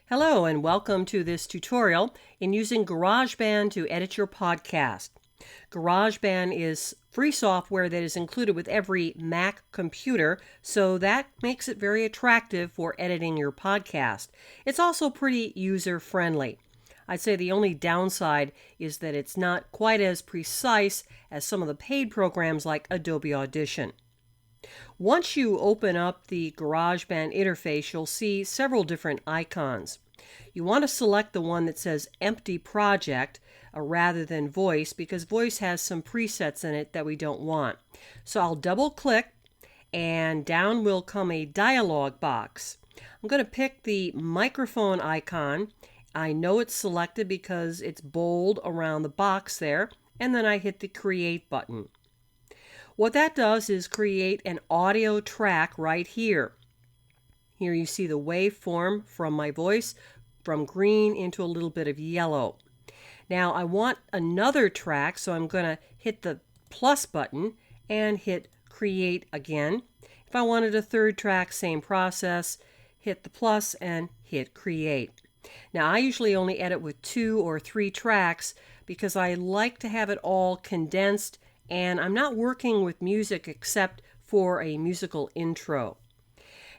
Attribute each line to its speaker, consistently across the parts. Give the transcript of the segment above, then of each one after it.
Speaker 1: Hello and welcome to this tutorial in using Garageband to edit your podcast. Garageband is free software that is included with every Mac computer, so that makes it very attractive for editing your podcast. It's also pretty user-friendly. I'd say the only downside is that it's not quite as precise as some of the paid programs like Adobe Audition. Once you open up the Garageband interface, you'll see several different icons. You want to select the one that says Empty Project rather than Voice, because Voice has some presets in it that we don't want. So I'll double click and down will come a dialog box. I'm going to pick the microphone icon. I know it's selected because it's bold around the box there, and then I hit the Create button. What that does is create an audio track right here. Here you see the waveform from my voice from green into a little bit of yellow. Now I want another track, so I'm going to hit the plus button and hit Create again. If I wanted a third track, same process, hit the plus and hit Create. Now I usually only edit with 2 or 3 tracks because I like to have it all condensed, and I'm not working with music except for a musical intro.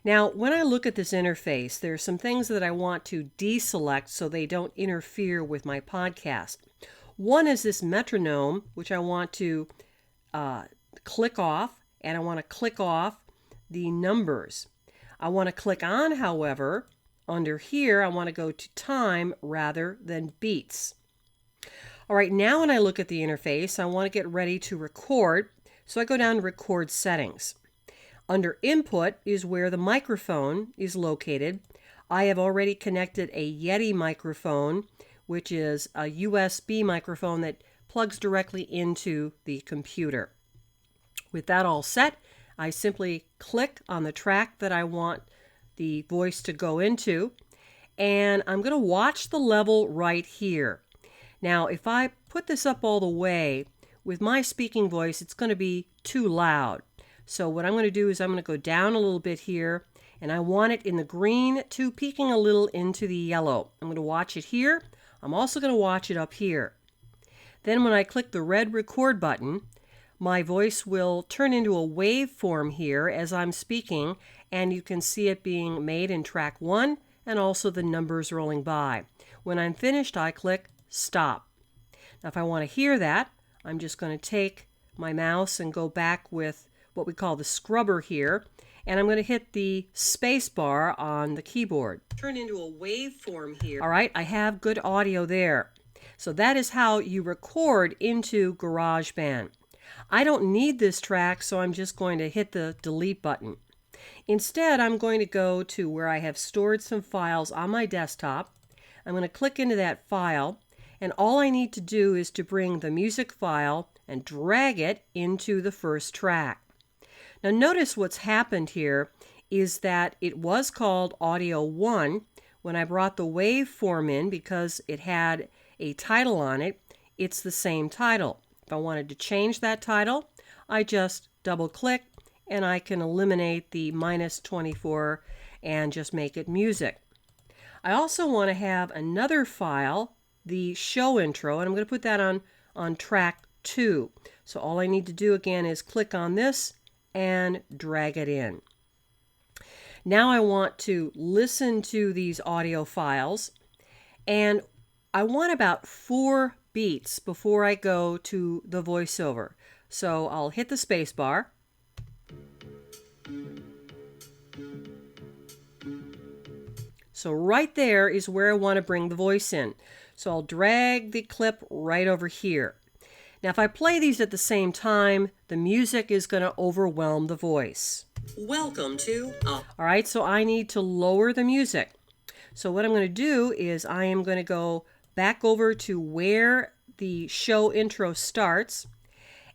Speaker 1: Now, when I look at this interface, there are some things that I want to deselect so they don't interfere with my podcast. One is this metronome, which I want to click off, and I want to click off the numbers. I want to click on, however, under here, I want to go to time rather than beats. All right, now when I look at the interface, I want to get ready to record, so I go down to Record Settings. Under Input is where the microphone is located. I have already connected a Yeti microphone, which is a USB microphone that plugs directly into the computer. With that all set, I simply click on the track that I want the voice to go into, and I'm going to watch the level right here. Now, if I put this up all the way, with my speaking voice, it's going to be too loud. So what I'm going to do is I'm going to go down a little bit here, and I want it in the green to peeking a little into the yellow. I'm going to watch it here. I'm also going to watch it up here. Then when I click the red record button, my voice will turn into a waveform here as I'm speaking, and you can see it being made in track 1 and also the numbers rolling by. When I'm finished, I click Stop. Now if I want to hear that, I'm just going to take my mouse and go back with what we call the scrubber here, and I'm going to hit the space bar on the keyboard. Turn into a waveform here. All right, I have good audio there. So that is how you record into GarageBand. I don't need this track, so I'm just going to hit the delete button. Instead, I'm going to go to where I have stored some files on my desktop. I'm going to click into that file, and all I need to do is to bring the music file and drag it into the first track. Now notice what's happened here is that it was called Audio 1 when I brought the waveform in because it had a title on it. It's the same title. If I wanted to change that title, I just double click and I can eliminate the -24 and just make it music. I also want to have another file, the show intro, and I'm going to put that on track 2. So all I need to do again is click on this and drag it in. Now I want to listen to these audio files, and I want about 4 beats before I go to the voiceover. So I'll hit the space bar. So right there is where I want to bring the voice in. So I'll drag the clip right over here. Now if I play these at the same time, the music is going to overwhelm the voice. Welcome to... All right, so I need to lower the music. So what I'm going to do is I am going to go back over to where the show intro starts,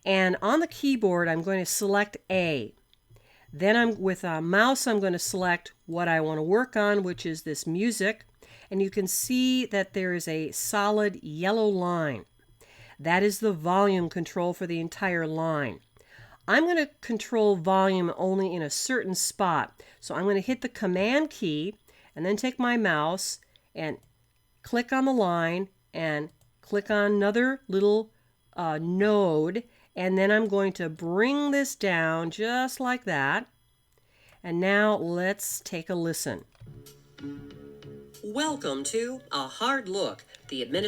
Speaker 1: and on the keyboard I'm going to select A. Then with a mouse I'm going to select what I want to work on, which is this music, and you can see that there is a solid yellow line. That is the volume control for the entire line. I'm going to control volume only in a certain spot. So I'm going to hit the Command key and then take my mouse and click on the line and click on another little node, and then I'm going to bring this down just like that. And now let's take a listen. Welcome to A Hard Look.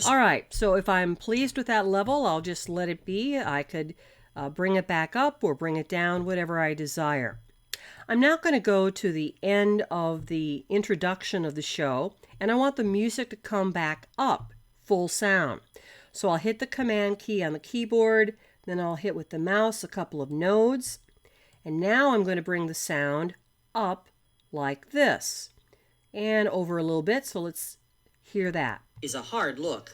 Speaker 1: All right, so if I'm pleased with that level, I'll just let it be. I could bring it back up or bring it down, whatever I desire. I'm now going to go to the end of the introduction of the show, and I want the music to come back up, full sound. So I'll hit the Command key on the keyboard, then I'll hit with the mouse a couple of nodes, and now I'm going to bring the sound up like this, and over a little bit, so let's hear that. Is a hard look.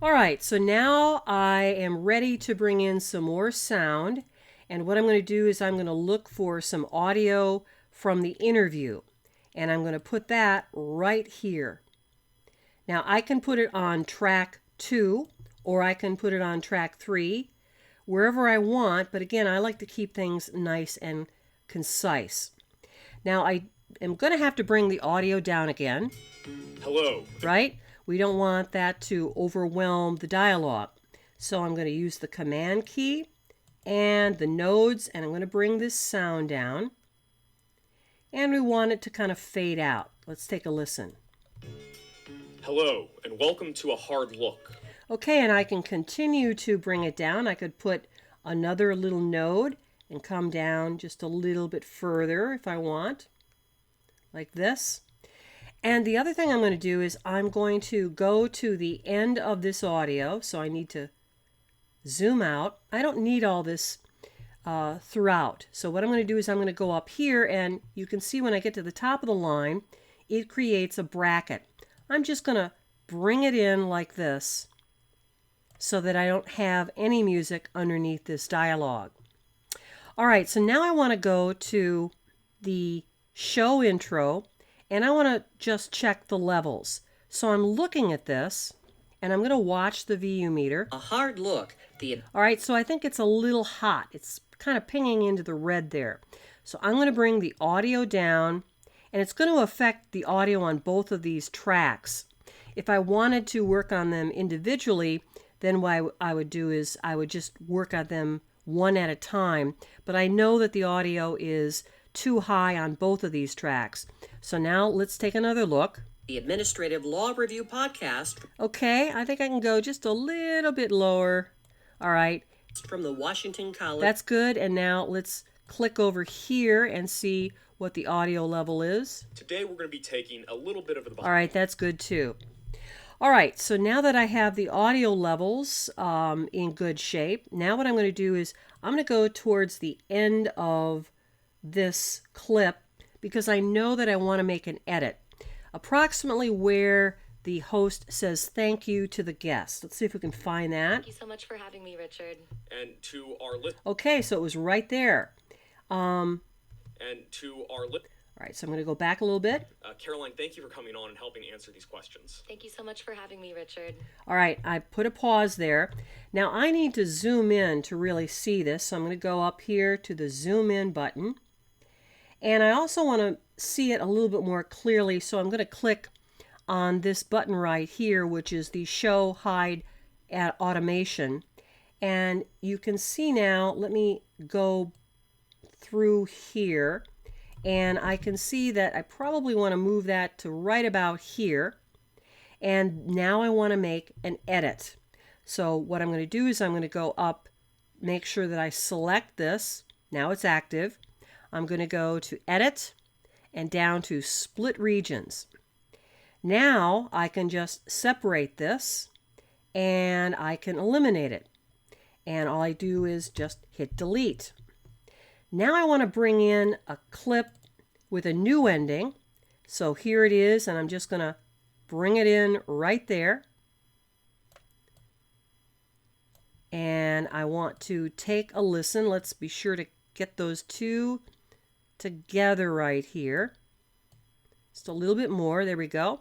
Speaker 1: All right, so now I am ready to bring in some more sound, and what I'm going to do is I'm going to look for some audio from the interview, and I'm going to put that right here. Now I can put it on track 2, or I can put it on track 3, wherever I want, but again, I like to keep things nice and concise. Now I am going to have to bring the audio down again.
Speaker 2: Hello.
Speaker 1: Right? We don't want that to overwhelm the dialogue. So I'm going to use the Command key and the nodes, and I'm going to bring this sound down. And we want it to kind of fade out. Let's take a listen.
Speaker 2: Hello, and welcome to A Hard Look.
Speaker 1: Okay, and I can continue to bring it down. I could put another little node and come down just a little bit further if I want, like this. And the other thing I'm going to do is I'm going to go to the end of this audio, so I need to zoom out. I don't need all this throughout. So what I'm going to do is I'm going to go up here, and you can see when I get to the top of the line, it creates a bracket. I'm just going to bring it in like this so that I don't have any music underneath this dialogue. All right, so now I want to go to the show intro, and I want to just check the levels. So I'm looking at this, and I'm going to watch the VU meter. A hard look. All right, so I think it's a little hot. It's kind of pinging into the red there. So I'm going to bring the audio down, and it's going to affect the audio on both of these tracks. If I wanted to work on them individually, then what I would do is I would just work on them one at a time. But I know that the audio is too high on both of these tracks. So now let's take another look. The Administrative Law Review Podcast. Okay, I think I can go just a little bit lower. All right. From the Washington College. That's good. And now let's click over here and see what the audio level is.
Speaker 2: Today we're going to be taking a little bit of the...
Speaker 1: All right, that's good too. All right, so now that I have the audio levels in good shape, now what I'm going to do is I'm going to go towards the end of this clip because I know that I want to make an edit. Approximately where the host says thank you to the guest. Let's see if we can find that.
Speaker 3: Thank you so much for having me, Richard.
Speaker 2: And to our list.
Speaker 1: Okay, so it was right there.
Speaker 2: And to our list.
Speaker 1: All right, so I'm going to go back a little bit.
Speaker 2: Caroline, thank you for coming on and helping answer these questions.
Speaker 3: Thank you so much for having me, Richard.
Speaker 1: All right, I put a pause there. Now I need to zoom in to really see this, so I'm going to go up here to the zoom in button. And I also want to see it a little bit more clearly, so I'm going to click on this button right here, which is the Show Hide Automation. And you can see now, let me go through here. And I can see that I probably want to move that to right about here. And now I want to make an edit. So what I'm going to do is I'm going to go up, make sure that I select this. Now it's active. I'm going to go to Edit and down to Split Regions. Now I can just separate this and I can eliminate it. And all I do is just hit Delete. Now I want to bring in a clip with a new ending. So here it is, and I'm just going to bring it in right there. And I want to take a listen. Let's be sure to get those two together right here. Just a little bit more. There we go.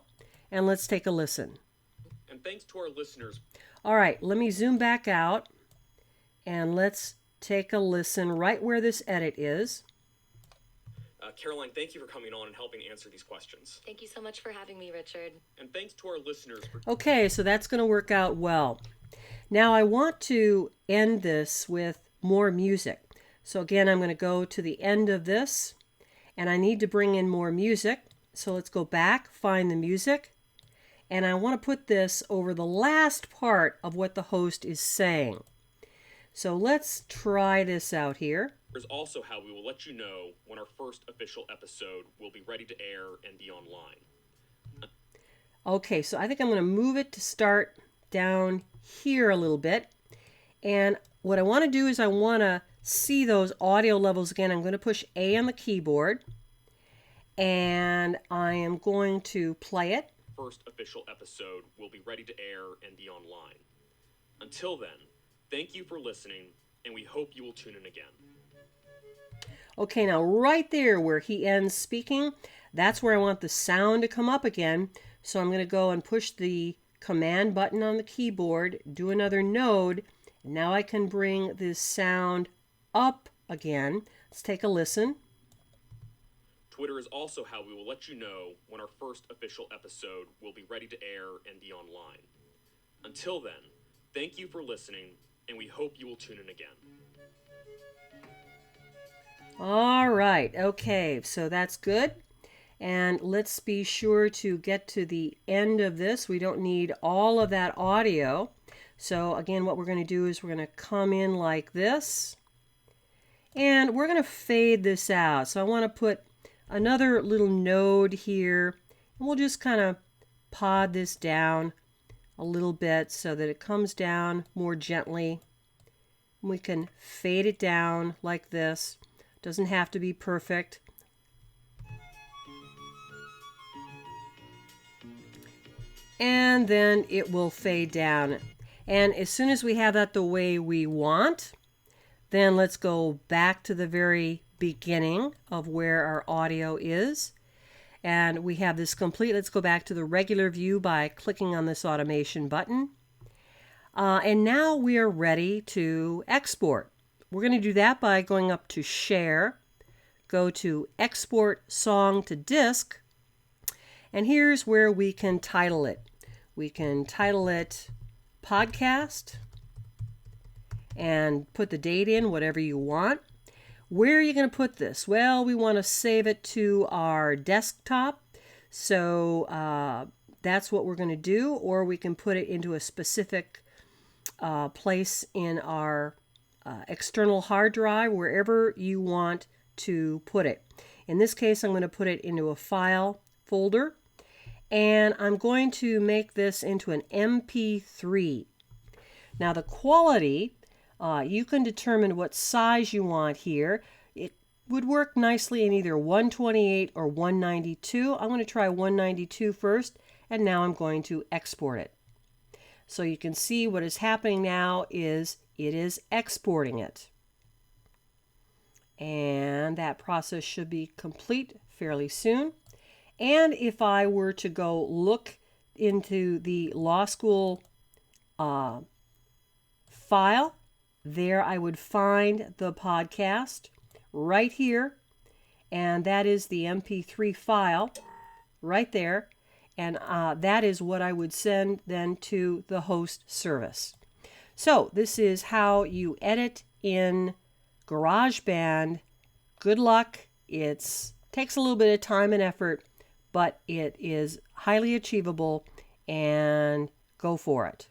Speaker 1: And let's take a listen.
Speaker 2: And thanks to our listeners.
Speaker 1: All right, let me zoom back out. And let's take a listen right where this edit is.
Speaker 2: Caroline, thank you for coming on and helping answer these questions.
Speaker 3: Thank you so much for having me, Richard.
Speaker 2: And thanks to our listeners for...
Speaker 1: Okay, so that's going to work out well. Now I want to end this with more music. So again, I'm going to go to the end of this, and I need to bring in more music. So let's go back, find the music, and I want to put this over the last part of what the host is saying. So let's try this out here.
Speaker 2: Here's also how we will let you know when our first official episode will be ready to air and be online.
Speaker 1: Okay, so I think I'm going to move it to start down here a little bit. And what I want to do is I want to see those audio levels again. I'm going to push A on the keyboard, and I am going to play it.
Speaker 2: First official episode will be ready to air and be online. Until then, thank you for listening, and we hope you will tune in again.
Speaker 1: Okay, now right there where he ends speaking, that's where I want the sound to come up again. So I'm going to go and push the command button on the keyboard, do another node. Now I can bring this sound up again. Let's take a listen.
Speaker 2: Twitter is also how we will let you know when our first official episode will be ready to air and be online. Until then, thank you for listening, and we hope you will tune in again.
Speaker 1: All right, okay, so that's good. And let's be sure to get to the end of this. We don't need all of that audio. So again, what we're going to do is we're going to come in like this. And we're going to fade this out. So I want to put another little node here. And we'll just kind of pod this down a little bit so that it comes down more gently. We can fade it down like this. Doesn't have to be perfect. And then it will fade down. And as soon as we have that the way we want, then let's go back to the very beginning of where our audio is. And we have this complete. Let's go back to the regular view by clicking on this automation button. And now we are ready to export. We're going to do that by going up to Share, go to Export Song to Disk, and here's where we can title it. We can title it Podcast and put the date in, whatever you want. Where are you going to put this? Well, we want to save it to our desktop, so that's what we're going to do, or we can put it into a specific place in our external hard drive, wherever you want to put it. In this case, I'm going to put it into a file folder, and I'm going to make this into an MP3. Now the quality, you can determine what size you want here. It would work nicely in either 128 or 192. I'm going to try 192 first, and now I'm going to export it. So you can see what is happening now is it is exporting it. And that process should be complete fairly soon. And if I were to go look into the law school file, there I would find the podcast right here. And that is the MP3 file right there. And that is what I would send then to the host service. So this is how you edit in GarageBand. Good luck. It takes a little bit of time and effort, but it is highly achievable, and go for it.